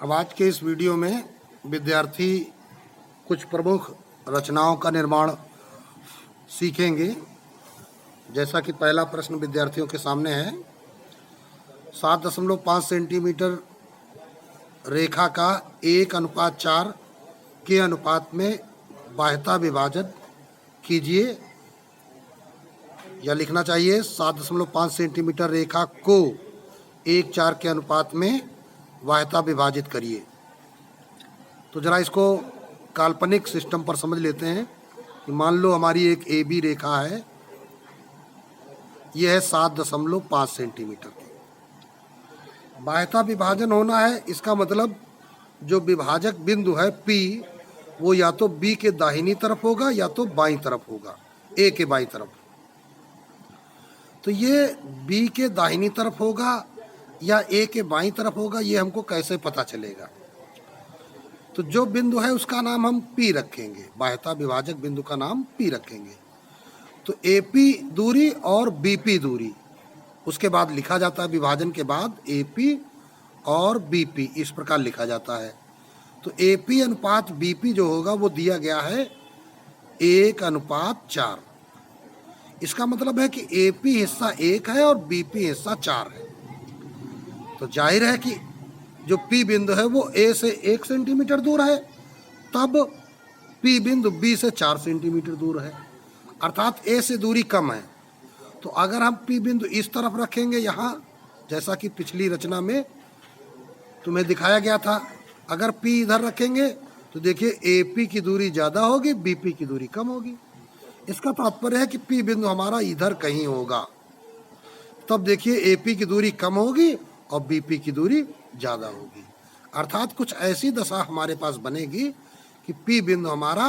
अब आज के इस वीडियो में विद्यार्थी कुछ प्रमुख रचनाओं का निर्माण सीखेंगे। जैसा कि पहला प्रश्न विद्यार्थियों के सामने है, 7.5 सेंटीमीटर रेखा का 1:4 के अनुपात में बाह्यता विभाजन कीजिए। या लिखना चाहिए 7.5 सेंटीमीटर रेखा को 1:4 के अनुपात में बाह्यता विभाजित करिए। तो जरा इसको काल्पनिक सिस्टम पर समझ लेते हैं कि मान लो हमारी एक ए बी रेखा है, यह है 7.5 सेंटीमीटर की। बाह्यता विभाजन होना है, इसका मतलब जो विभाजक बिंदु है P वो या तो B के दाहिनी तरफ होगा या तो बाईं तरफ होगा, A के बाईं तरफ। तो ये B के दाहिनी तरफ होगा या A के बाईं तरफ होगा, ये हमको कैसे पता चलेगा? तो जो बिंदु है उसका नाम हम P रखेंगे, बाह्यता विभाजक बिंदु का नाम P रखेंगे। तो AP दूरी और BP दूरी, उसके बाद लिखा जाता है विभाजन के बाद AP और BP, इस प्रकार लिखा जाता है। तो AP अनुपात BP जो होगा वो दिया गया है 1:4। इसका मतलब है कि AP हिस्सा 1 है और BP हिस्सा 4 है। तो जाहिर है कि जो P बिंदु है वो A से 1 सेंटीमीटर दूर है, तब P बिंदु B से 4 सेंटीमीटर दूर है, अर्थात A से दूरी कम है। तो अगर हम P बिंदु इस तरफ रखेंगे यहाँ, जैसा कि पिछली रचना में तुम्हें दिखाया गया था, अगर P इधर रखेंगे तो देखिए AP की दूरी ज़्यादा होगी, BP की दूरी कम होगी। इसका तात्पर्य है कि P बिंदु हमारा इधर कहीं होगा। तब देखिए AP की दूरी कम होगी और BP की दूरी ज़्यादा होगी, अर्थात कुछ ऐसी दशा हमारे पास बनेगी कि P बिंदु हमारा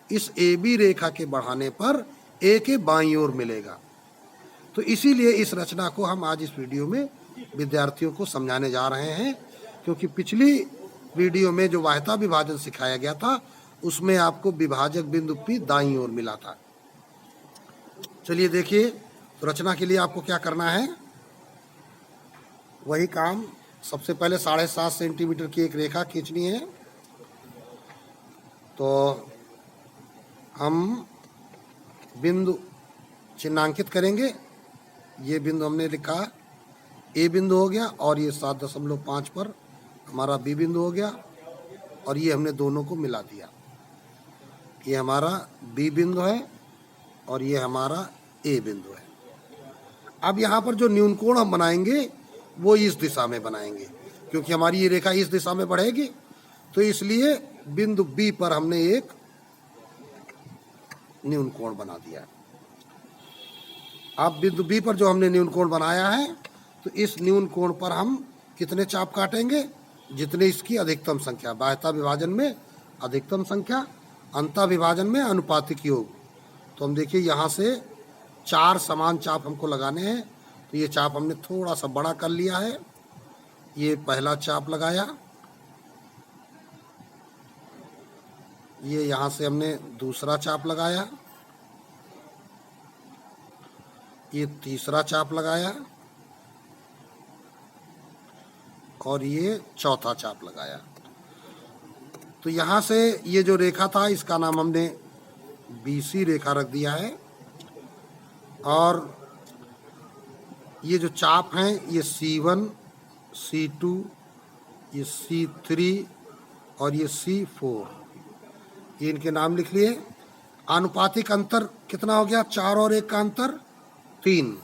इस AB रेखा के बढ़ाने पर A के बाईं ओर मिलेगा। तो इसीलिए इस रचना को हम आज इस वीडियो में विद्यार्थियों को समझाने जा रहे हैं, क्योंकि पिछली वीडियो में जो बाह्यता विभाजन सिखाया गया था उसमें आपको विभाजक बिंदु P दाईं ओर मिला था। चलिए देखिए, तो रचना के लिए आपको क्या करना है, वही काम। सबसे पहले 7.5 सेंटीमीटर की एक रेखा खींचनी है। तो हम बिंदु चिन्हांकित करेंगे। ये बिंदु हमने लिखा A बिंदु हो गया, और ये 7.5 पर हमारा B बिंदु हो गया, और ये हमने दोनों को मिला दिया। ये हमारा B बिंदु है और ये हमारा A बिंदु है। अब यहाँ पर जो न्यूनकोण हम बनाएंगे वो इस दिशा में बनाएंगे, क्योंकि हमारी ये रेखा इस दिशा में बढ़ेगी। तो इसलिए बिंदु B पर हमने एक न्यूनकोण बना दिया। अब बिंदु B पर जो हमने न्यूनकोण बनाया है, तो इस न्यूनकोण पर हम कितने चाप काटेंगे? जितने इसकी अधिकतम संख्या, बाह्यता विभाजन में अधिकतम संख्या, अंतः विभाजन में अनुपातिक योग। तो हम देखिए यहाँ से 4 समान चाप हमको लगाने हैं। तो ये चाप हमने थोड़ा सा बड़ा कर लिया है। ये पहला चाप लगाया, ये यहाँ से हमने दूसरा चाप लगाया, ये तीसरा चाप लगाया, और ये चौथा चाप लगाया। तो यहाँ से ये जो रेखा था इसका नाम हमने BC रेखा रख दिया है। और ये जो चाप हैं ये C1, C2, ये C3 और ये C4, ये इनके नाम लिख लिए। आनुपातिक अंतर कितना हो गया? 4 और 1 का अंतर 3,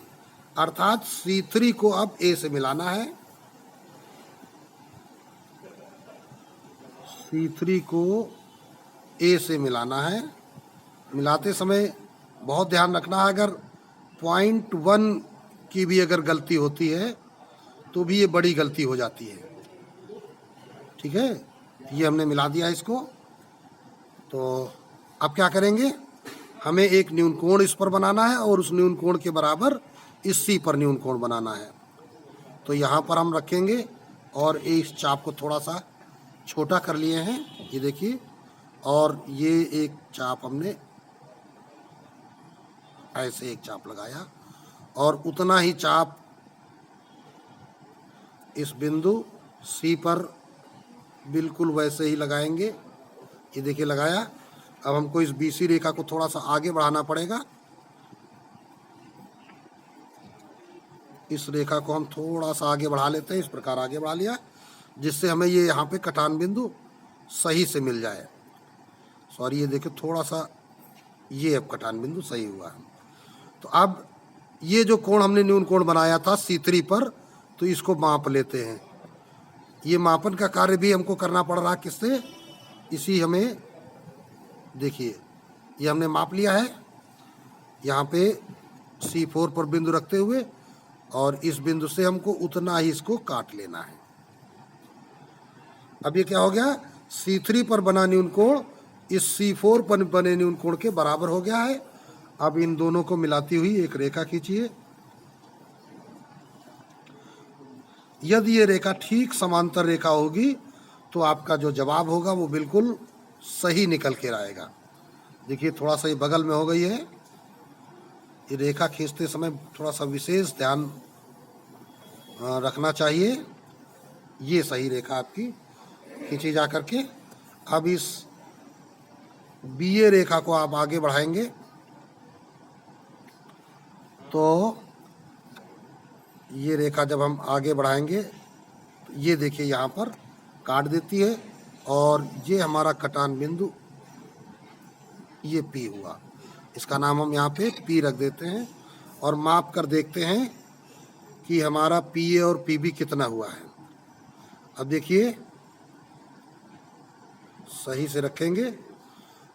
अर्थात C3 को अब A से मिलाना है। C3 को A से मिलाना है। मिलाते समय बहुत ध्यान रखना है, अगर 0.1 की भी अगर गलती होती है तो भी ये बड़ी गलती हो जाती है। ठीक है, ये हमने मिला दिया इसको। तो अब क्या करेंगे, हमें एक न्यूनकोण इस पर बनाना है और उस न्यूनकोण के बराबर इस C पर न्यूनकोण बनाना है। तो यहाँ पर हम रखेंगे, और इस चाप को थोड़ा सा छोटा कर लिए हैं, ये देखिए। और ये एक चाप हमने ऐसे एक चाप लगाया, और उतना ही चाप इस बिंदु C पर बिल्कुल वैसे ही लगाएंगे। ये देखिए लगाया। अब हमको इस BC रेखा को थोड़ा सा आगे बढ़ाना पड़ेगा। इस रेखा को हम थोड़ा सा आगे बढ़ा लेते हैं, इस प्रकार आगे बढ़ा लिया, जिससे हमें ये यहाँ पे कटान बिंदु सही से मिल जाए। सॉरी, ये देखिए थोड़ा सा ये अब कटान बिंदु सही हुआ है। तो अब ये जो कोण हमने न्यून कोण बनाया था C3 पर, तो इसको माप लेते हैं। ये मापन का कार्य भी हमको करना पड़ रहा, किससे? इसी हमें देखिए ये हमने माप लिया है यहाँ पे C4 पर बिंदु रखते हुए, और इस बिंदु से हमको उतना ही इसको काट लेना है। अब ये क्या हो गया? C3 पर बना न्यून कोण इस C4 पर बने न्यून कोण के बराबर हो गया है। अब इन दोनों को मिलाती हुई एक रेखा खींचिए। यदि ये रेखा ठीक समांतर रेखा होगी तो आपका जो जवाब होगा वो बिल्कुल सही निकल के आएगा। देखिए थोड़ा सा ये बगल में हो गई है। ये रेखा खींचते समय थोड़ा सा विशेष ध्यान रखना चाहिए। ये सही रेखा आपकी खींची जा करके। अब इस BA रेखा को आप आगे बढ़ाएंगे तो ये रेखा जब हम आगे बढ़ाएंगे तो ये देखिए यहाँ पर काट देती है, और ये हमारा कटान बिंदु ये P हुआ। इसका नाम हम यहाँ पे P रख देते हैं और माप कर देखते हैं कि हमारा PA और PB कितना हुआ है। अब देखिए सही से रखेंगे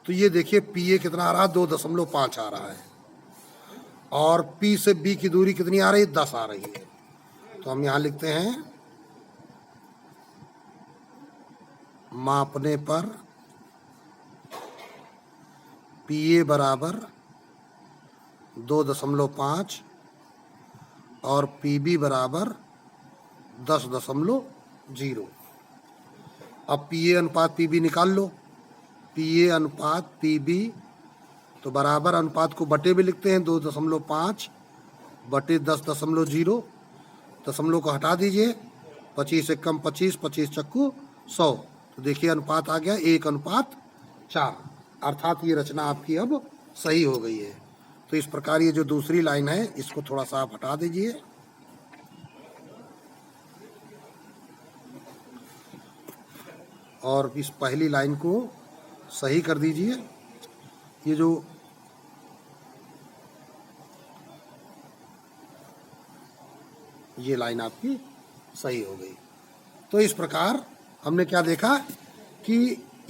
तो ये देखिए PA कितना आ रहा है? 2.5 आ रहा है, और P से B की दूरी कितनी आ रही है? 10 आ रही है। तो हम यहाँ लिखते हैं मापने पर PA बराबर 2.5 और PB बराबर 10.0। अब PA अनुपात PB निकाल लो। PA अनुपात PB तो बराबर अनुपात को बटे में लिखते हैं, 2.5 बटे 10.0। दशमलव को हटा दीजिए, 25 एकम 25, 25 चक्कू 100। तो देखिए अनुपात आ गया 1:4, अर्थात ये रचना आपकी अब सही हो गई है। तो इस प्रकार ये जो दूसरी लाइन है इसको थोड़ा सा आप हटा दीजिए, और इस पहली लाइन को सही कर दीजिए। ये जो ये लाइन आपकी सही हो गई। तो इस प्रकार हमने क्या देखा कि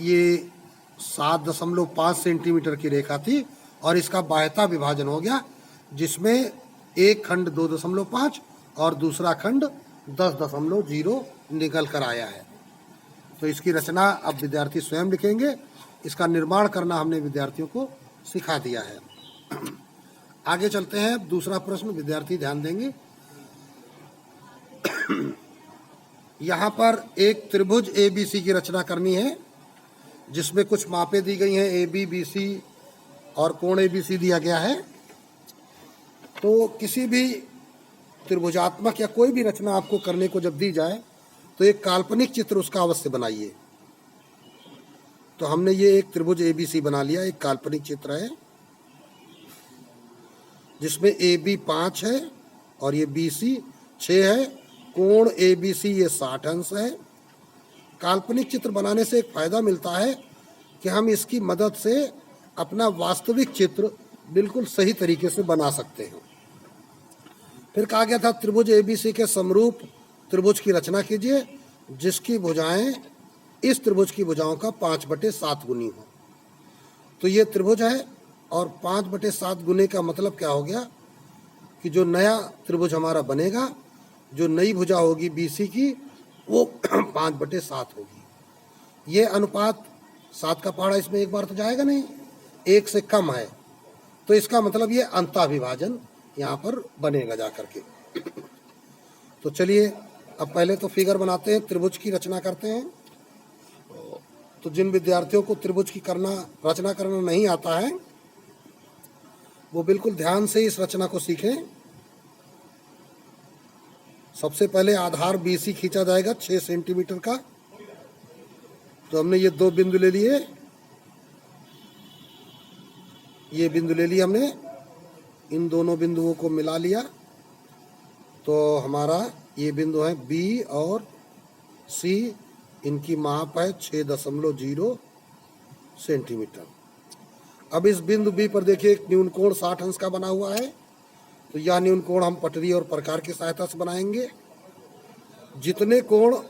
ये 7.5 सेंटीमीटर की रेखा थी और इसका बाह्यता विभाजन हो गया, जिसमें एक खंड 2.5 और दूसरा खंड 10.0 निकल कर आया है। तो इसकी रचना अब विद्यार्थी स्वयं लिखेंगे। इसका निर्माण करना हमने विद्यार्थियों को सिखा दिया है। आगे चलते हैं। दूसरा प्रश्न विद्यार्थी ध्यान देंगे। यहाँ पर एक त्रिभुज ABC की रचना करनी है, जिसमें कुछ मापें दी गई हैं, AB, BC और कोण ABC दिया गया है। तो किसी भी त्रिभुजात्मक या कोई भी रचना आपको करने को जब दी जाए तो एक काल्पनिक चित्र उसका अवश्य बनाइए। तो हमने ये एक त्रिभुज ABC बना लिया, एक काल्पनिक चित्र है जिसमें AB 5 है और ये BC 6 है। कोण ABC ये 60 अंश है। काल्पनिक चित्र बनाने से एक फायदा मिलता है कि हम इसकी मदद से अपना वास्तविक चित्र बिल्कुल सही तरीके से बना सकते हैं। फिर कहा गया था त्रिभुज ABC के समरूप त्रिभुज की रचना कीजिए जिसकी भुजाएं इस त्रिभुज की भुजाओं का 5/7 गुनी हो। तो ये त्रिभुज है और 5/7 गुने का मतलब क्या हो गया कि जो नया त्रिभुज हमारा बनेगा, जो नई भुजा होगी BC की, वो 5/7 होगी। ये अनुपात 7 का पहाड़ा इसमें एक बार तो जाएगा नहीं, 1 से कम है, तो इसका मतलब ये अंतःविभाजन यहाँ पर बनेगा जा करके। तो चलिए अब पहले तो फिगर बनाते हैं, त्रिभुज की रचना करते हैं। तो जिन विद्यार्थियों को त्रिभुज की रचना करना नहीं आता है वो बिल्कुल ध्यान से इस रचना को सीखें। सबसे पहले आधार BC खींचा जाएगा 6 सेंटीमीटर का। तो हमने ये दो बिंदु ले लिए, ये बिंदु ले लिए हमने, इन दोनों बिंदुओं को मिला लिया, तो हमारा ये बिंदु है बी और सी, इनकी माप है 6.0 सेंटीमीटर। अब इस बिंदु बी पर देखिए एक न्यून कोण 60 अंश का बना हुआ है, तो यह न्यून कोण हम पटरी और प्रकार की सहायता से बनाएंगे। जितने कोण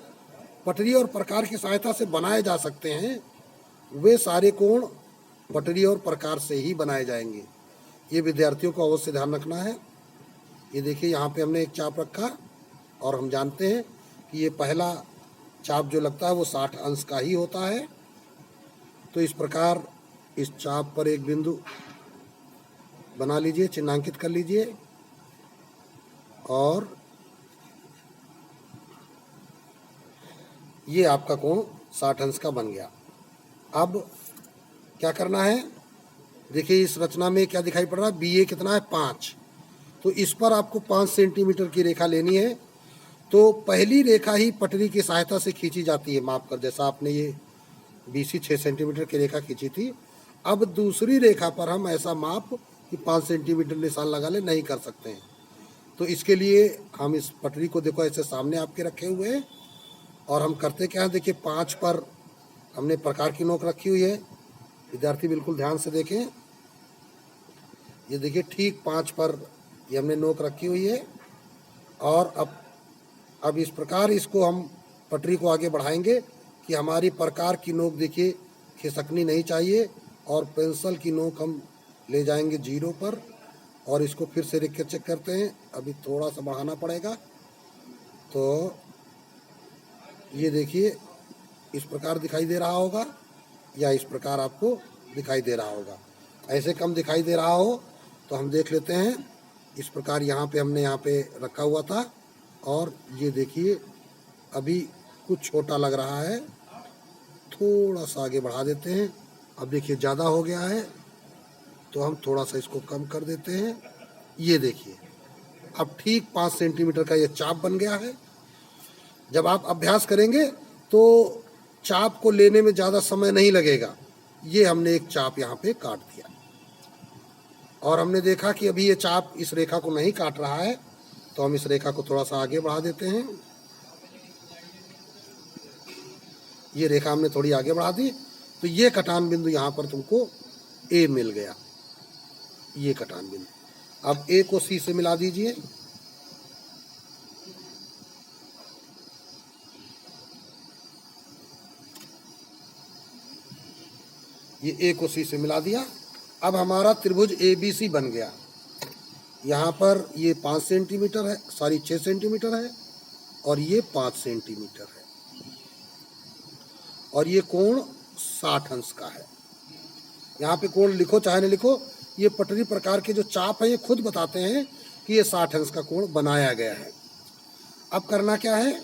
पटरी और प्रकार की सहायता से बनाए जा सकते हैं वे सारे कोण पटरी और प्रकार से ही बनाए जाएंगे। ये विद्यार्थियों को अवश्य ध्यान रखना है। ये देखिए यहाँ पे हमने एक चाप रखा और हम जानते हैं कि ये पहला चाप जो लगता है वो 60 अंश का ही होता है। तो इस प्रकार इस चाप पर एक बिंदु बना लीजिए, चिन्हांकित कर लीजिए, और ये आपका कोण 60 अंश का बन गया। अब क्या करना है, देखिए इस रचना में क्या दिखाई पड़ रहा है, बी ए कितना है 5, तो इस पर आपको 5 सेंटीमीटर की रेखा लेनी है। तो पहली रेखा ही पटरी की सहायता से खींची जाती है माप कर, जैसा आपने ये BC 6 सेंटीमीटर की रेखा खींची थी। अब दूसरी रेखा पर हम ऐसा माप कि 5 सेंटीमीटर निशान लगा ले नहीं कर सकते हैं। तो इसके लिए हम इस पटरी को देखो ऐसे सामने आपके रखे हुए हैं, और हम करते क्या है, देखिए 5 पर हमने प्रकार की नोक रखी हुई है। विद्यार्थी बिल्कुल ध्यान से देखें, ये देखिए ठीक 5 पर ये हमने नोक रखी हुई है, और अब इस प्रकार इसको हम पटरी को आगे बढ़ाएंगे कि हमारी प्रकार की नोक देखिए खिसकनी नहीं चाहिए, और पेंसिल की नोक हम ले जाएंगे 0 पर, और इसको फिर से रख के चेक करते हैं। अभी थोड़ा सा बढ़ाना पड़ेगा, तो ये देखिए इस प्रकार दिखाई दे रहा होगा, या इस प्रकार आपको दिखाई दे रहा होगा। ऐसे कम दिखाई दे रहा हो तो हम देख लेते हैं। इस प्रकार यहाँ पे हमने यहाँ पे रखा हुआ था, और ये देखिए अभी कुछ छोटा लग रहा है, थोड़ा सा आगे बढ़ा देते हैं। अब देखिए ज़्यादा हो गया है, तो हम थोड़ा सा इसको कम कर देते हैं। ये देखिए अब ठीक 5 सेंटीमीटर का ये चाप बन गया है। जब आप अभ्यास करेंगे तो चाप को लेने में ज़्यादा समय नहीं लगेगा। ये हमने एक चाप यहाँ पे काट दिया, और हमने देखा कि अभी ये चाप इस रेखा को नहीं काट रहा है, तो हम इस रेखा को थोड़ा सा आगे बढ़ा देते हैं। ये रेखा हमने थोड़ी आगे बढ़ा दी, तो ये कटान बिंदु यहाँ पर तुमको ए मिल गया, ये कटान बिंदु। अब ए को सी से मिला दीजिए, ये ए को सी से मिला दिया। अब हमारा त्रिभुज ABC बन गया। यहाँ पर ये 5 सेंटीमीटर है, सॉरी 6 सेंटीमीटर है, और ये 5 सेंटीमीटर है, और ये कोण 60 अंश का है। यहाँ पे कोण लिखो चाहे न लिखो, ये पटरी प्रकार के जो चाप है ये खुद बताते हैं कि ये 60 अंश का कोण बनाया गया है। अब करना क्या है,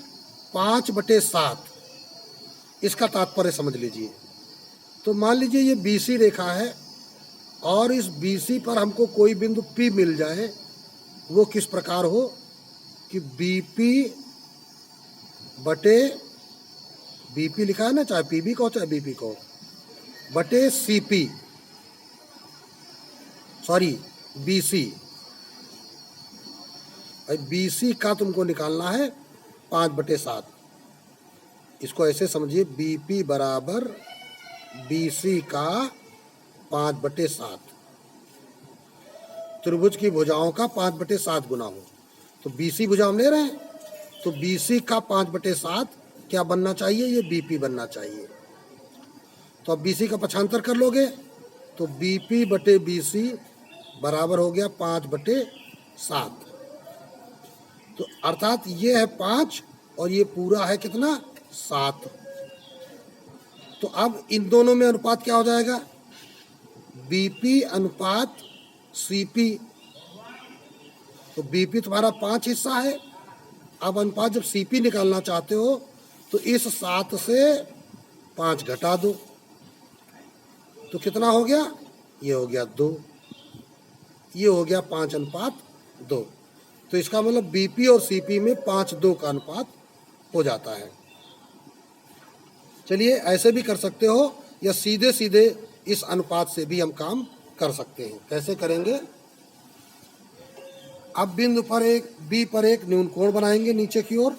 5/7, इसका तात्पर्य समझ लीजिए। तो मान लीजिए ये BC रेखा है, और इस BC पर हमको कोई बिंदु P मिल जाए, वो किस प्रकार हो कि BP लिखा है ना, चाहे PB को चाहे BP को, बटे CP, सॉरी BC। BC का तुमको निकालना है 5/7। इसको ऐसे समझिए, BP बराबर BC का 5/7। त्रिभुज की भुजाओं का 5/7 गुना हो, तो BC भुजा हम ले रहे हैं, तो BC का 5/7 क्या बनना चाहिए, ये BP बनना चाहिए। तो अब BC का पक्षांतर कर लोगे, तो BP/BC बराबर हो गया 5/7। तो अर्थात ये है 5 और ये पूरा है कितना, 7। तो अब इन दोनों में अनुपात क्या हो जाएगा, BP अनुपात CP। तो BP तुम्हारा 5 हिस्सा है। अब अनुपात जब CP निकालना चाहते हो तो इस 7 से 5 घटा दो, तो कितना हो गया, ये हो गया 2, ये हो गया 5:2। तो इसका मतलब BP और CP में 5:2 का अनुपात हो जाता है। चलिए ऐसे भी कर सकते हो या सीधे सीधे इस अनुपात से भी हम काम कर सकते हैं। कैसे करेंगे? अब बिंदु पर एक बी पर एक न्यून कोण बनाएंगे नीचे की ओर।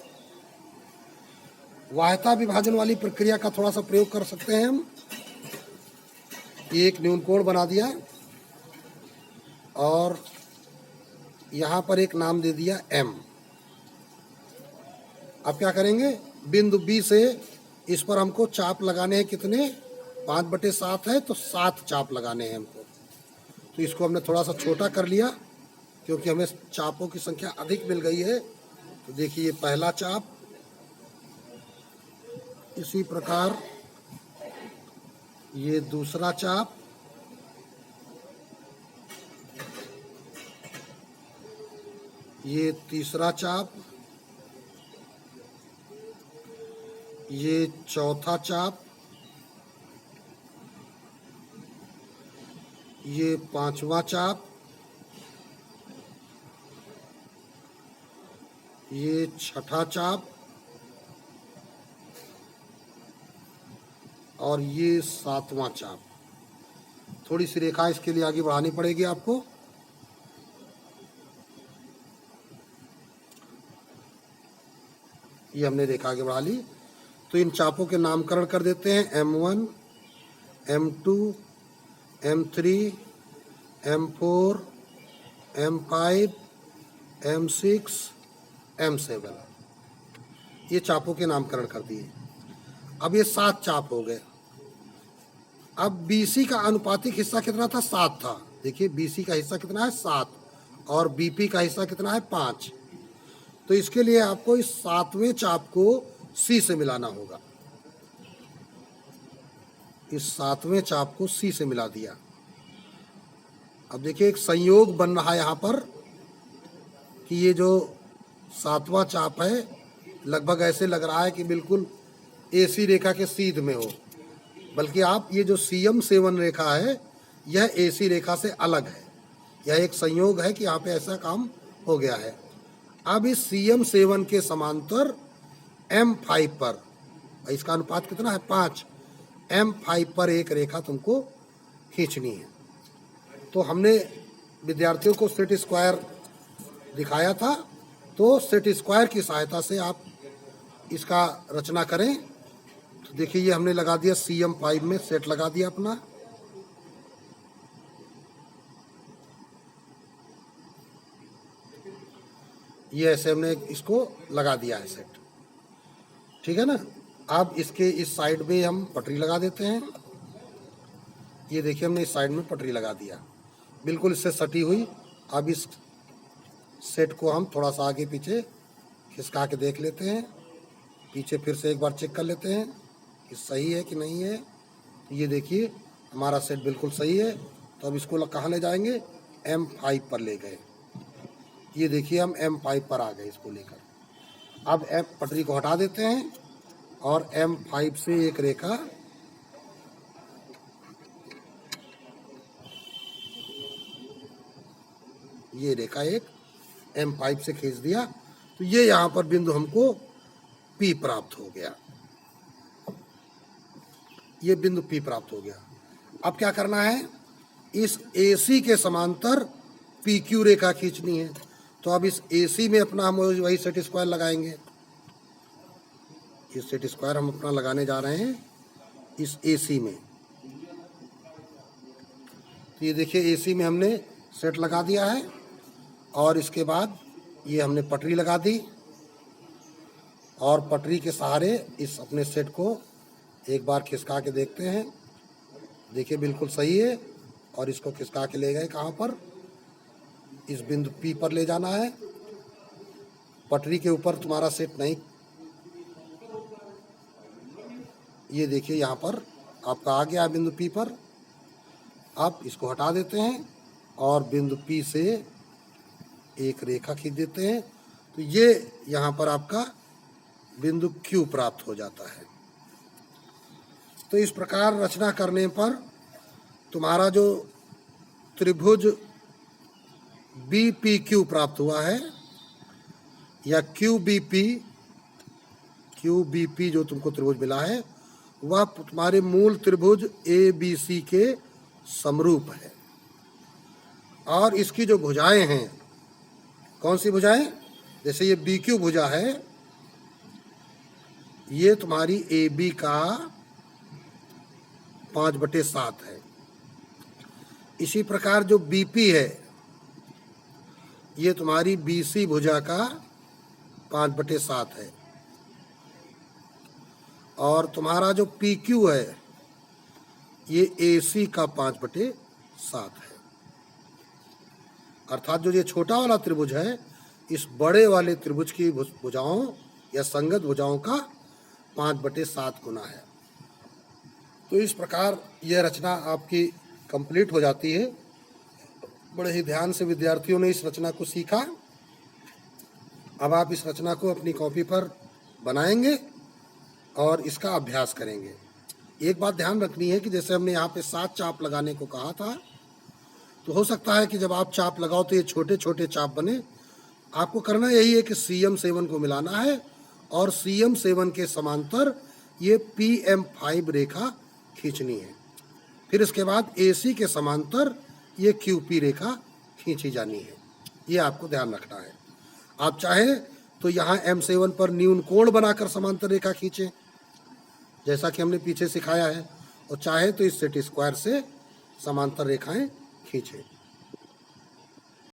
वाह्यता विभाजन वाली प्रक्रिया का थोड़ा सा प्रयोग कर सकते हैं हम। एक न्यून कोण बना दिया और यहाँ पर एक नाम दे दिया M। अब क्या करेंगे? बिंदु B से इस पर हमको चाप लगाने हैं कितने? 5/7 है तो 7 चाप लगाने हैं हमको। तो इसको हमने थोड़ा सा छोटा कर लिया क्योंकि हमें चापों की संख्या अधिक मिल गई है। तो देखिए ये पहला चाप, इसी प्रकार ये दूसरा चाप, ये तीसरा चाप, ये चौथा चाप, ये पांचवा चाप, ये छठा चाप और ये सातवां चाप। थोड़ी सी रेखा इसके लिए आगे बढ़ानी पड़ेगी आपको। ये हमने रेखा आगे बढ़ा ली। तो इन चापों के नामकरण कर देते हैं M1, M2, M3, M4, M5, M6, M7। ये चापों के नामकरण कर दिए। अब ये 7 चाप हो गए। अब BC का अनुपातिक हिस्सा कितना था? 7 था। देखिए BC का हिस्सा कितना है? 7 और BP का हिस्सा कितना है? 5। तो इसके लिए आपको इस 7वें चाप को C से मिलाना होगा। इस 7वें चाप को C से मिला दिया। अब देखिए एक संयोग बन रहा है यहाँ पर कि ये जो 7वां चाप है लगभग ऐसे लग रहा है कि बिल्कुल AC रेखा के सीध में हो, बल्कि आप ये जो CM7 रेखा है यह AC रेखा से अलग है। यह एक संयोग है कि यहाँ पे ऐसा काम हो गया है। अब इस CM7 के समांतर M5 पर, इसका अनुपात कितना है? 5। M5 पर एक रेखा तुमको खींचनी है। तो हमने विद्यार्थियों को सेट स्क्वायर दिखाया था, तो सेट स्क्वायर की सहायता से आप इसका रचना करें। तो देखिए ये हमने लगा दिया CM5 में, सेट लगा दिया अपना। ये ऐसे हमने इसको लगा दिया है सेट, ठीक है ना। अब इसके इस साइड में हम पटरी लगा देते हैं। ये देखिए हमने इस साइड में पटरी लगा दिया, बिल्कुल इससे सटी हुई। अब इस सेट को हम थोड़ा सा आगे पीछे खिसका के देख लेते हैं। पीछे फिर से एक बार चेक कर लेते हैं कि सही है कि नहीं है। तो ये देखिए हमारा सेट बिल्कुल सही है। तो अब इसको कहाँ ले जाएंगे? M5 पर ले गए। ये देखिए हम M5 पर आ गए इसको लेकर। अब पटरी को हटा देते हैं और M5 से एक रेखा ये रेखा एक M5 से खींच दिया। तो ये यहाँ पर बिंदु हमको P प्राप्त हो गया। ये बिंदु P प्राप्त हो गया। अब क्या करना है? इस AC के समांतर PQ रेखा खींचनी है। तो अब इस AC में अपना हम वही सेट स्क्वायर लगाएंगे। ये सेट स्क्वायर हम अपना लगाने जा रहे हैं इस AC में। तो ये देखिए AC में हमने सेट लगा दिया है और इसके बाद ये हमने पटरी लगा दी और पटरी के सहारे इस अपने सेट को एक बार खिसका के देखते हैं। देखिए बिल्कुल सही है। और इसको खिसका के ले गए कहाँ पर? इस बिंदु P पर ले जाना है। पटरी के ऊपर तुम्हारा सेट नहीं, ये देखिए यहाँ पर आपका आ गया बिंदु P पर। अब इसको हटा देते हैं और बिंदु P से एक रेखा खींच देते हैं। तो ये यहाँ पर आपका बिंदु Q प्राप्त हो जाता है। तो इस प्रकार रचना करने पर तुम्हारा जो त्रिभुज BPQ प्राप्त हुआ है या QBP जो तुमको त्रिभुज मिला है वह तुम्हारे मूल त्रिभुज ABC के समरूप है। और इसकी जो भुजाएं हैं, कौन सी भुजाएं? जैसे ये BQ भुजा है, ये तुम्हारी AB का 5/7 है। इसी प्रकार जो BP है, ये तुम्हारी BC भुजा का 5/7 है। और तुम्हारा जो PQ है, ये AC का 5/7 है। अर्थात जो ये छोटा वाला त्रिभुज है, इस बड़े वाले त्रिभुज की भुजाओं या संगत भुजाओं का 5/7 गुना है। तो इस प्रकार यह रचना आपकी कंप्लीट हो जाती है। बड़े ही ध्यान से विद्यार्थियों ने इस रचना को सीखा। अब आप इस रचना को अपनी कॉपी पर बनाएंगे और इसका अभ्यास करेंगे। एक बात ध्यान रखनी है कि जैसे हमने यहाँ पे 7 चाप लगाने को कहा था, तो हो सकता है कि जब आप चाप लगाओ तो ये छोटे छोटे चाप बने। आपको करना यही है कि CM7 को मिलाना है और CM7 के समांतर ये PM5 रेखा खींचनी है। फिर इसके बाद AC के समांतर ये QP रेखा खींची जानी है। ये आपको ध्यान रखना है। आप चाहें तो यहाँ M7 पर न्यून कोण बनाकर समांतर रेखा खींचें, जैसा कि हमने पीछे सिखाया है, और चाहे तो इस सेट स्क्वायर से समांतर रेखाएं खींचें।